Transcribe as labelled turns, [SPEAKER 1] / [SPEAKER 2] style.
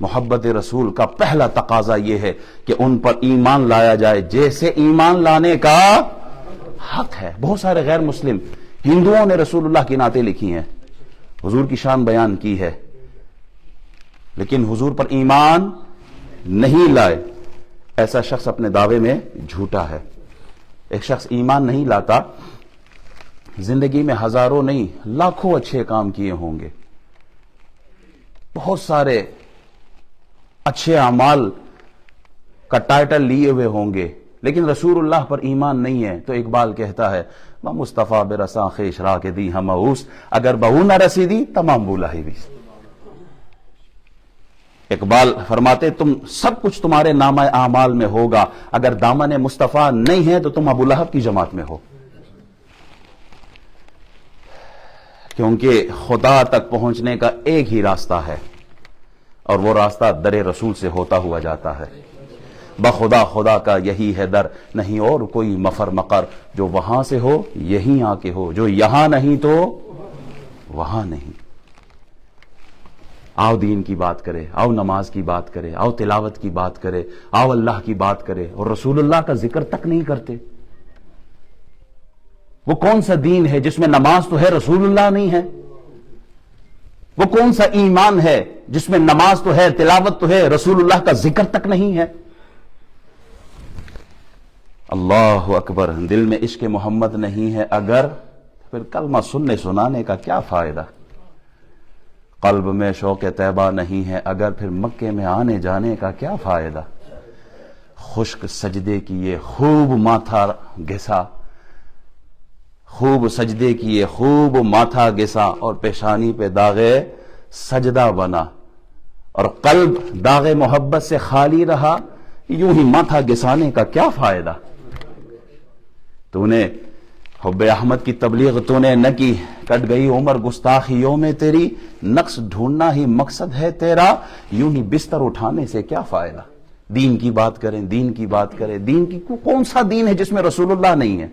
[SPEAKER 1] محبت رسول کا پہلا تقاضا یہ ہے کہ ان پر ایمان لایا جائے جیسے ایمان لانے کا حق ہے۔ بہت سارے غیر مسلم ہندوؤں نے رسول اللہ کی نعتیں لکھی ہیں، حضور کی شان بیان کی ہے، لیکن حضور پر ایمان نہیں لائے۔ ایسا شخص اپنے دعوے میں جھوٹا ہے۔ ایک شخص ایمان نہیں لاتا، زندگی میں ہزاروں نہیں لاکھوں اچھے کام کیے ہوں گے، بہت سارے اچھے اعمال کا ٹائٹل لیے ہوئے ہوں گے، لیکن رسول اللہ پر ایمان نہیں ہے۔ تو اقبال کہتا ہے مصطفیٰ برساں خیش را کے دی ہم اوس، اگر بہو نہ رسیدی تمام بولا ہی بھی۔ اقبال فرماتے تم سب کچھ تمہارے نامہ اعمال میں ہوگا، اگر دامن مصطفیٰ نہیں ہے تو تم ابو لہب کی جماعت میں ہو، کیونکہ خدا تک پہنچنے کا ایک ہی راستہ ہے، اور وہ راستہ در رسول سے ہوتا ہوا جاتا ہے۔ بخدا خدا کا یہی ہے در، نہیں اور کوئی مفر مقر، جو وہاں سے ہو یہیں آ کے ہو، جو یہاں نہیں تو وہاں نہیں۔ آؤ دین کی بات کرے، آؤ نماز کی بات کرے، آؤ تلاوت کی بات کرے، آؤ اللہ کی بات کرے، اور رسول اللہ کا ذکر تک نہیں کرتے۔ وہ کون سا دین ہے جس میں نماز تو ہے رسول اللہ نہیں ہے؟ وہ کون سا ایمان ہے جس میں نماز تو ہے، تلاوت تو ہے، رسول اللہ کا ذکر تک نہیں ہے؟ اللہ اکبر۔ دل میں عشق محمد نہیں ہے اگر، پھر کلمہ سننے سنانے کا کیا فائدہ؟ قلب میں شوق طیبہ نہیں ہے اگر، پھر مکے میں آنے جانے کا کیا فائدہ؟ خشک سجدے کیے خوب ماتھا گھسا، خوب سجدے کیے خوب ماتھا گھسا، اور پیشانی پہ داغے سجدہ بنا، اور قلب داغ محبت سے خالی رہا، یوں ہی ماتھا گھسانے کا کیا فائدہ؟ تو نے حب احمد کی تبلیغ تو نے نہ کی، کٹ گئی عمر گستاخیوں میں تیری، نقص ڈھونڈنا ہی مقصد ہے تیرا، یوں ہی بستر اٹھانے سے کیا فائدہ؟ دین کی بات کریں، دین کی بات کریں، دین کی کون سا دین ہے جس میں رسول اللہ نہیں ہے؟